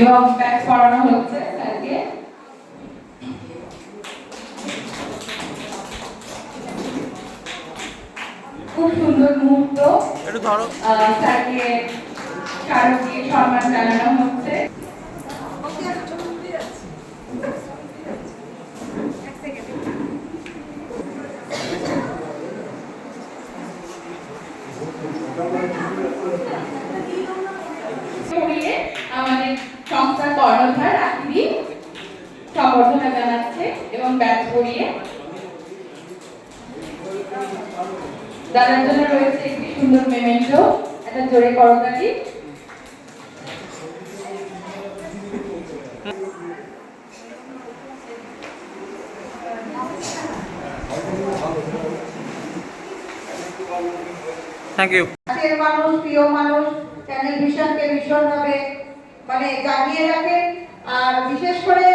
এবং ব্যাচ পড়ানো হচ্ছে স্যারকে। খুব সুন্দর মুহূর্ত, স্যারকে স্মারকীয় সম্মান জানানো হচ্ছে। আমাদের সংস্থার কর্ণধার রাখি সম্বর্ধনা জানাচ্ছে এবং ব্যাচ পরিয়ে দাদার জন্য রয়েছে একটি সুন্দর মেমেন্টো, একটা জোরে করতালি। Thank you. মানুষ, প্রিয় মানুষ চ্যানেল ভিশনকে ভীষণভাবে জাগিয়ে রাখেন। আর বিশেষ করে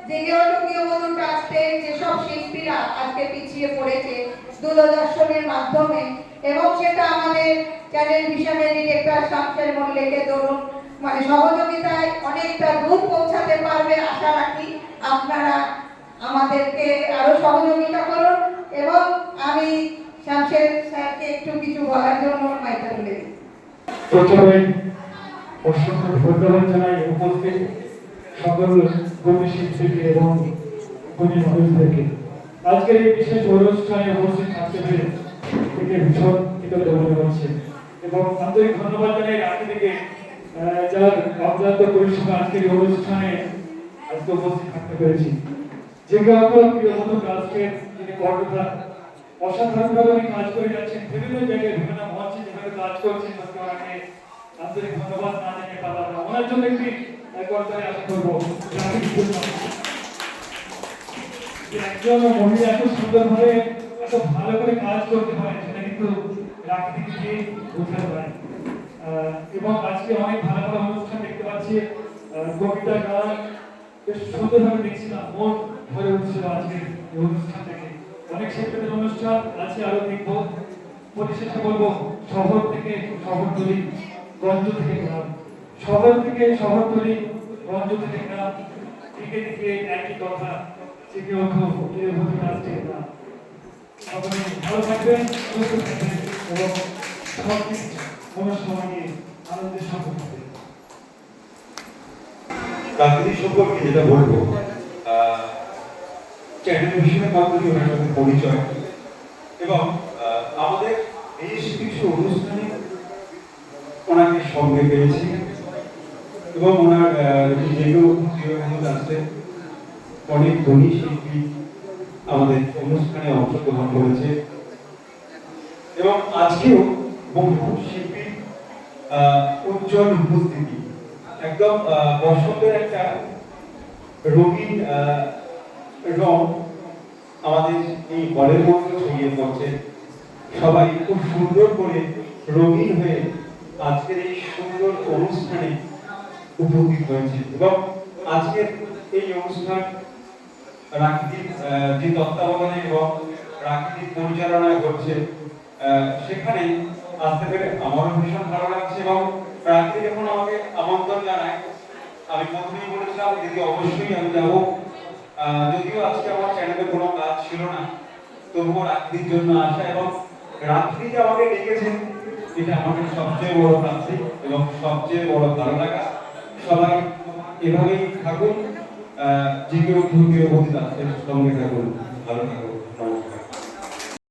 জেগে ওঠো গৃহবধূ ট্রাস্টে যেসব শিল্পীরা আজকে পিছিয়ে পড়েছে দূরদর্শনের মাধ্যমে, এবং সেটা আমাদের চ্যানেল ভিশনের ডিরেক্টর শামসের মল্লিকের দরুন সহযোগিতায় অনেকটা দূর পৌঁছাতে পারবে আশা রাখি। আপনারা আমাদেরকে আরো সহযোগিতা করুন এবং আমি শামসের স্যারকে একটু কিছু বলার জন্য মাইকটা তুলে দিই। প্রথমে অসংখ্য ধন্যবাদ জানাই উপস্থিত সকল গুণী শিল্পীকে এবং গুণী মানুষদেরকে। আজকের এই বিশেষ অনুষ্ঠানে উপস্থিত থাকতে পেরে থেকে ভীষণ কৃতজ্ঞ মনে হচ্ছে এবং আন্তরিক ধন্যবাদ জানাই রাখি থেকে যার অক্লান্ত পরিশ্রমে আজকের এই অনুষ্ঠানে আজকে উপস্থিত থাকতে পেরেছি। যে আপনার প্রিয় মতো আজকে যিনি কর্ণধার অসাধারণভাবে উনি কাজ করে যাচ্ছেন, বিভিন্ন জায়গায় বিভিন্ন মঞ্চে যেভাবে কাজ করছেন, ওনাকে আন্তরিক ধন্যবাদ না জানিয়ে পারলাম না। ওনার জন্য একটি করতালি আশা করবো। একজন মহিলা এত সুন্দরভাবে এত ভালো করে কাজ করতে পারে সেটা কিন্তু রাখি থেকে বোঝা যায়। এবং আজকে অনেক ভালো ভালো অনুষ্ঠান দেখতে পাচ্ছি, কবিতা গান বেশ সুন্দরভাবে দেখছিলাম, মন ভরে উঠছিল আজকের এই অনুষ্ঠান থেকে। অনেক শিল্পীদের অনুষ্ঠান আছে আরো দেখবো। পরিশেষে বলবো শহর থেকে শহরতলি, গঞ্জ থেকে গ্রাম, শহর থেকে শহরতলি, গঞ্জ থেকে গ্রাম, দিকে দিকে একই কথা, জেগে ওঠো গৃহবধূ ট্রাস্টের গ্রাম। সকলে ভালো থাকবেন, সুস্থ থাকবেন এবং সঠিক সময় নিয়ে আনন্দের সঙ্গে থাকবেন। প্রাকৃতিক সম্পর্কে যেটা বলবো, চ্যানেল ভিশনের মাধ্যমে ওনার সাথে পরিচয় এবং আমাদের এই কিছু অনুষ্ঠানে ওনাকে সঙ্গে পেয়েছি এবং ওনার যেগুলো আসতে অনেক ধনী শিল্পী আমাদের অনুষ্ঠানে অংশগ্রহণ করেছে এবং আজকেও বহু শিল্পী উজ্জ্বল উপস্থিতি, একদম বসন্তের একটা রঙিন রং আমাদের এই হলের মধ্যে ছড়িয়ে পড়ছে। সবাই খুব সুন্দর করে রঙিন হয়ে আজকের এই সুন্দর অনুষ্ঠানে উপস্থিত হয়েছে এবং আজকের এই অনুষ্ঠান রাকিটির যে তত্ত্বাবধানে এবং রাকিটির পরিচালনায় হচ্ছে, সেখানে আসতে পেরে আমারও ভীষণ ভালো লাগছে এবং রাকিটি যখন আমাকে আমন্ত্রণ জানায়, আমি প্রথমেই বলেছিলাম যদি অবশ্যই আমি যাবো। যদিও আজকে আমার চ্যানেলে কোনো কাজ ছিল না, তবুও রাত্রির জন্য আসা এবং রাত্রি যে আমাকে ডেকেছেন এটা আমাদের সবচেয়ে বড় প্রাপ্তি এবং সবচেয়ে বড় ভালো লাগা। সবাই এভাবেই থাকুন, যে কেউ গৃহবধূ ট্রাস্টের সঙ্গে থাকুন, ভালো থাকুন।